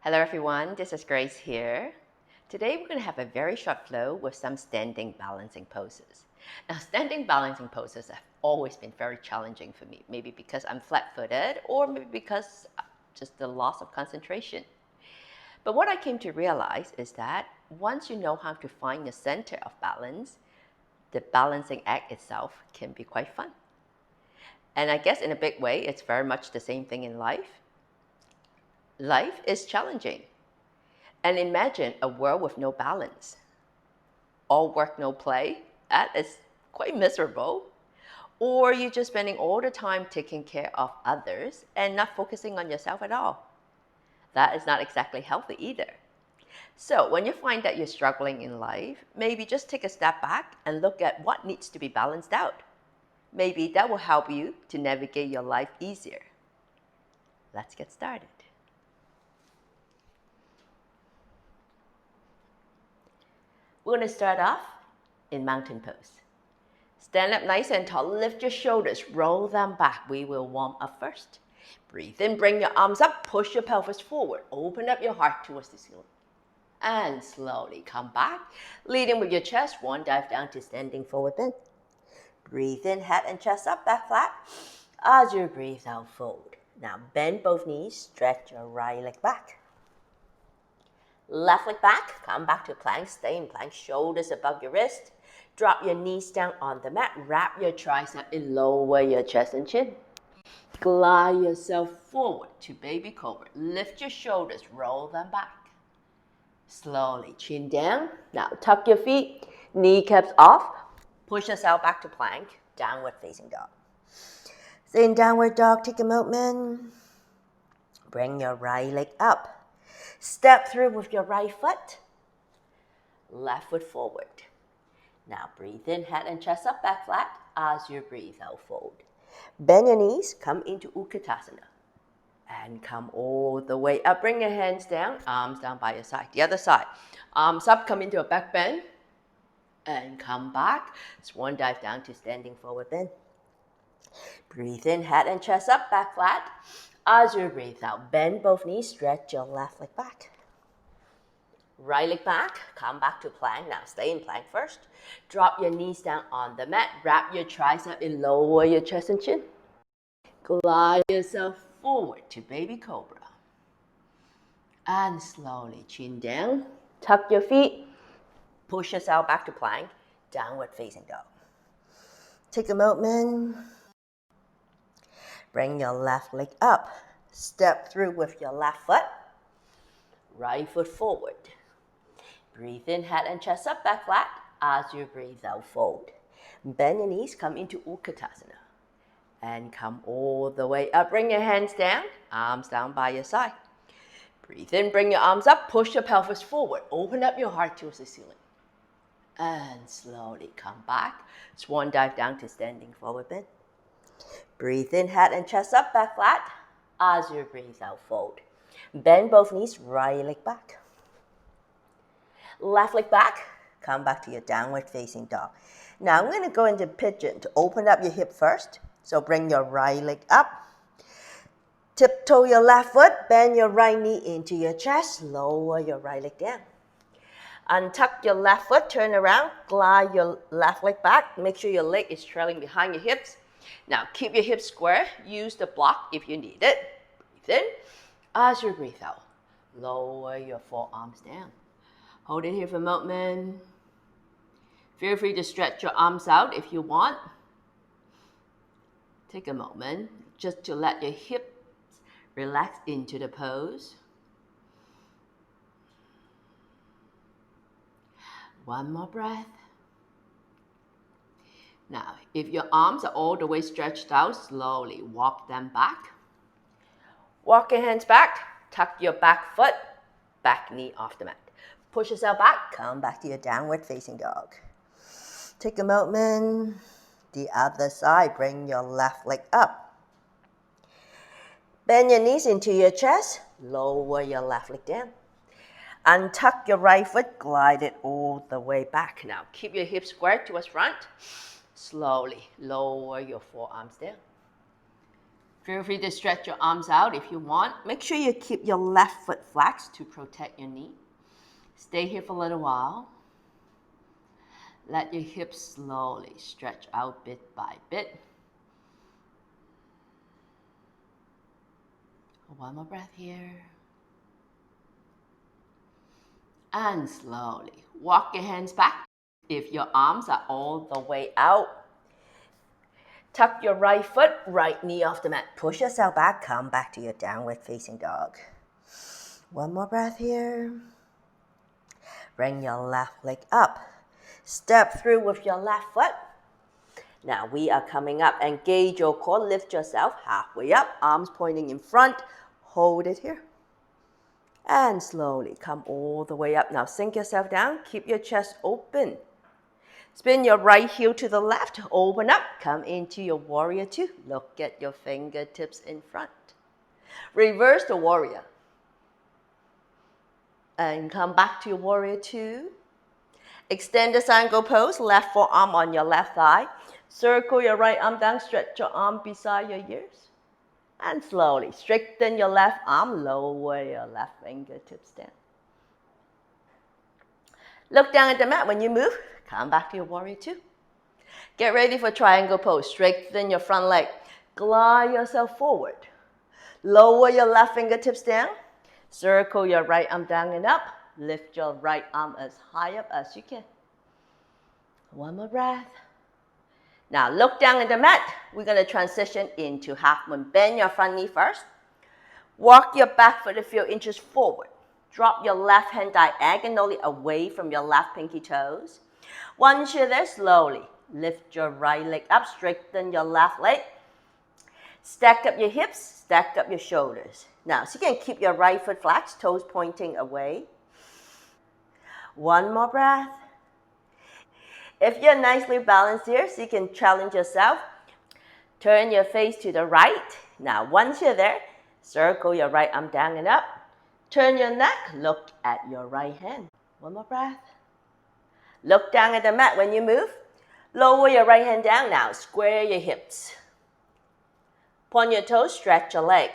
Hello everyone, this is Grace here. Today we're going to have a very short flow with some standing balancing poses. Now, standing balancing poses have always been very challenging for me, maybe because I'm flat-footed or maybe because just the loss of concentration. But what I came to realize is that once you know how to find your center of balance, the balancing act itself can be quite fun. And I guess in a big way, it's very much the same thing in life. Life is challenging. And imagine a world with no balance. All work, no play. That is quite miserable. Or you're just spending all the time taking care of others and not focusing on yourself at all. That is not exactly healthy either. So when you find that you're struggling in life, maybe just take a step back and look at what needs to be balanced out. Maybe that will help you to navigate your life easier. Let's get started. We're going to start off in mountain pose. Stand up nice and tall, lift your shoulders, roll them back. We will warm up first. Breathe in, bring your arms up, push your pelvis forward, open up your heart towards the ceiling. And slowly come back, leading with your chest, one dive down to standing forward bend. Breathe in, head and chest up, back flat. As you breathe out, fold. Now bend both knees, stretch your right leg back. Left leg back, come back to plank, stay in plank, shoulders above your wrist. Drop your knees down on the mat, wrap your tricep in, lower your chest and chin. Glide yourself forward to baby cobra. Lift your shoulders, roll them back. Slowly, chin down. Now tuck your feet, kneecaps off. Push yourself back to plank, downward facing dog. Stay in downward dog, take a moment. Bring your right leg up. Step through with your right foot. Left foot forward. Now breathe in, head and chest up, back flat. As you breathe out, fold. Bend your knees, come into Utkatasana. And come all the way up. Bring your hands down, arms down by your side. The other side. Arms up, come into a back bend. And come back. Swan dive down to standing forward bend. Breathe in, head and chest up, back flat. As you breathe out, bend both knees, stretch your left leg back. Right leg back, come back to plank. Now stay in plank first. Drop your knees down on the mat. Wrap your tricep in, lower your chest and chin. Glide yourself forward to baby cobra. And slowly chin down. Tuck your feet. Push yourself back to plank. Downward facing dog. Take a moment. Bring your left leg up. Step through with your left foot. Right foot forward. Breathe in, head and chest up, back flat. As you breathe out, fold. Bend your knees, come into Utkatasana. And come all the way up. Bring your hands down, arms down by your side. Breathe in, bring your arms up, push your pelvis forward. Open up your heart towards the ceiling. And slowly come back. Swan dive down to standing forward bend. Breathe in, head and chest up, back flat. As you breathe out, fold. Bend both knees, right leg back. Left leg back, come back to your downward facing dog. Now I'm going to go into pigeon to open up your hip first. So bring your right leg up. Tiptoe your left foot, bend your right knee into your chest, lower your right leg down. Untuck your left foot, turn around, glide your left leg back. Make sure your leg is trailing behind your hips. Now keep your hips square, use the block if you need it. Breathe in, as you breathe out, lower your forearms down. Hold it here for a moment. Feel free to stretch your arms out if you want. Take a moment just to let your hips relax into the pose. One more breath. Now, if your arms are all the way stretched out, slowly walk them back. Walk your hands back, tuck your back foot, back knee off the mat. Push yourself back, come back to your downward facing dog. Take a moment. The other side, bring your left leg up. Bend your knees into your chest, lower your left leg down. Untuck your right foot, glide it all the way back. Now keep your hips squared towards front. Slowly lower your forearms down. Feel free to stretch your arms out if you want. Make sure you keep your left foot flexed to protect your knee. Stay here for a little while. Let your hips slowly stretch out bit by bit. One more breath here. And slowly walk your hands back. If your arms are all the way out, tuck your right foot, right knee off the mat. Push yourself back, come back to your downward facing dog. One more breath here. Bring your left leg up. Step through with your left foot. Now we are coming up. Engage your core. Lift yourself halfway up. Arms pointing in front. Hold it here. And slowly come all the way up. Now sink yourself down. Keep your chest open. Spin your right heel to the left. Open up. Come into your warrior two. Look at your fingertips in front. Reverse the warrior. And come back to your warrior two. Extend the triangle pose. Left forearm on your left thigh. Circle your right arm down. Stretch your arm beside your ears. And slowly straighten your left arm. Lower your left fingertips down. Look down at the mat when you move. Come back to your warrior two. Get ready for triangle pose. Straighten your front leg. Glide yourself forward. Lower your left fingertips down. Circle your right arm down and up. Lift your right arm as high up as you can. One more breath. Now look down at the mat. We're going to transition into half moon. Bend your front knee first. Walk your back foot a few inches forward. Drop your left hand diagonally away from your left pinky toes. Once you're there, slowly lift your right leg up. Straighten your left leg. Stack up your hips. Stack up your shoulders. Now, so you can keep your right foot flexed, toes pointing away. One more breath. If you're nicely balanced here, so you can challenge yourself. Turn your face to the right. Now, once you're there, circle your right arm down and up. Turn your neck. Look at your right hand. One more breath. Look down at the mat when you move. Lower your right hand down now. Square your hips. Point your toes. Stretch your leg.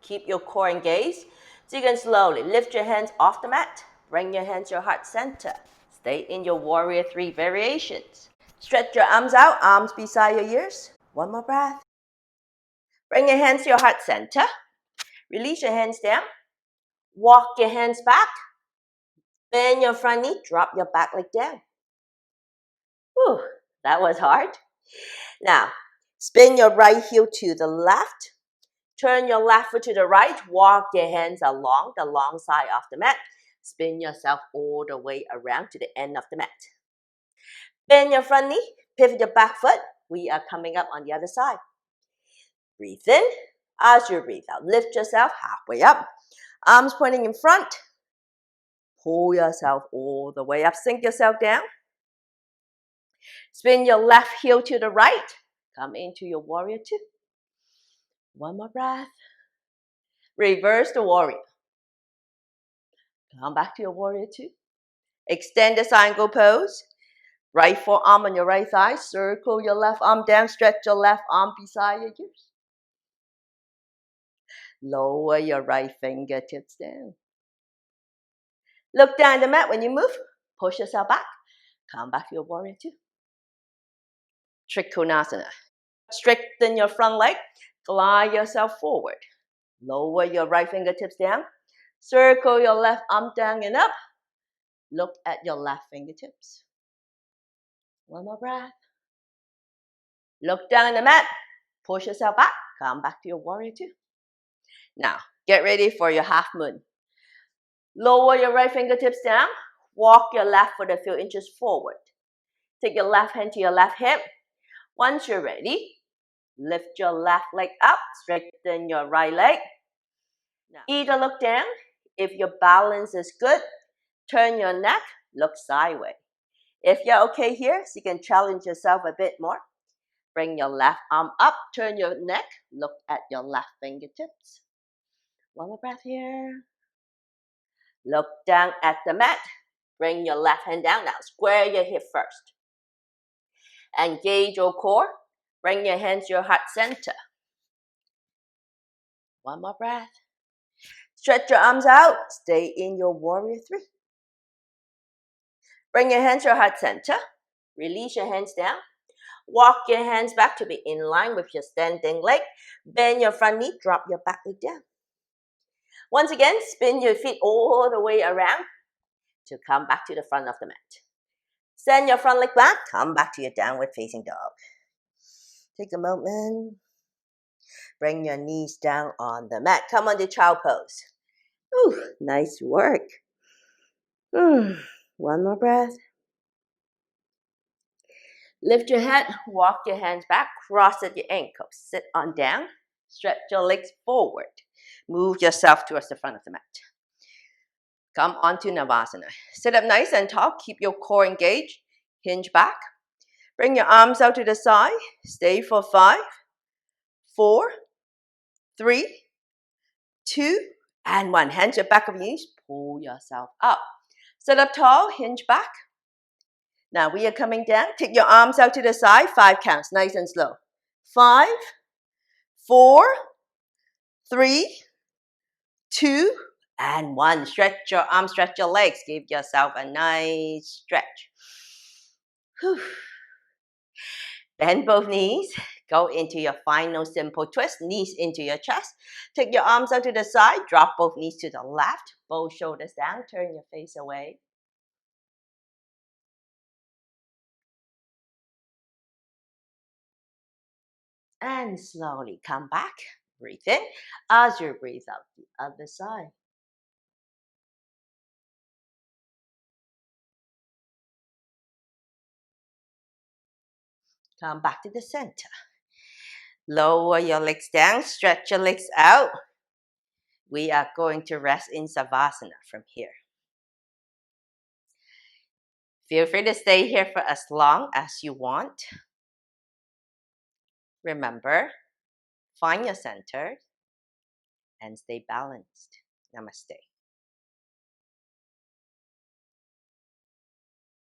Keep your core engaged. So you can slowly lift your hands off the mat. Bring your hands to your heart center. Stay in your warrior three variations. Stretch your arms out. Arms beside your ears. One more breath. Bring your hands to your heart center. Release your hands down. Walk your hands back. Bend your front knee. Drop your back leg down. Whew, that was hard. Now, spin your right heel to the left. Turn your left foot to the right. Walk your hands along the long side of the mat. Spin yourself all the way around to the end of the mat. Bend your front knee. Pivot your back foot. We are coming up on the other side. Breathe in. As you breathe out, lift yourself halfway up. Arms pointing in front. Pull yourself all the way up. Sink yourself down. Spin your left heel to the right. Come into your warrior two. One more breath. Reverse the warrior. Come back to your warrior two. Extend the triangle pose. Right forearm on your right thigh. Circle your left arm down. Stretch your left arm beside your ears. Lower your right fingertips down. Look down the mat when you move. Push yourself back. Come back to your warrior two. Trikonasana. Straighten your front leg. Glide yourself forward. Lower your right fingertips down. Circle your left arm down and up. Look at your left fingertips. One more breath. Look down on the mat. Push yourself back. Come back to your warrior two. Now, get ready for your half moon. Lower your right fingertips down. Walk your left foot a few inches forward. Take your left hand to your left hip. Once you're ready, lift your left leg up. Straighten your right leg. Now, either look down. If your balance is good, turn your neck. Look sideways. If you're okay here, so you can challenge yourself a bit more. Bring your left arm up. Turn your neck. Look at your left fingertips. One more breath here. Look down at the mat. Bring your left hand down now. Square your hip first. Engage your core. Bring your hands to your heart center. One more breath. Stretch your arms out. Stay in your warrior three. Bring your hands to your heart center. Release your hands down. Walk your hands back to be in line with your standing leg. Bend your front knee. Drop your back leg down. Once again, spin your feet all the way around to come back to the front of the mat. Send your front leg back. Come back to your downward facing dog. Take a moment. Bring your knees down on the mat. Come on to child pose. Ooh, nice work. One more breath. Lift your head, walk your hands back, cross at your ankles. Sit on down, stretch your legs forward. Move yourself towards the front of the mat. Come onto Navasana. Sit up nice and tall. Keep your core engaged. Hinge back. Bring your arms out to the side. Stay for 5, 4, 3, 2, and 1. Hands at back of your knees. Pull yourself up. Sit up tall. Hinge back. Now we are coming down. Take your arms out to the side. 5 counts. Nice and slow. 5, 4, 3, 2, and 1. Stretch your arms, stretch your legs. Give yourself a nice stretch. Whew. Bend both knees. Go into your final simple twist. Knees into your chest. Take your arms out to the side. Drop both knees to the left. Both shoulders down. Turn your face away. And slowly come back. Breathe in as you breathe out the other side. Come back to the center. Lower your legs down, stretch your legs out. We are going to rest in Savasana from here. Feel free to stay here for as long as you want. Remember, find your center and stay balanced. Namaste.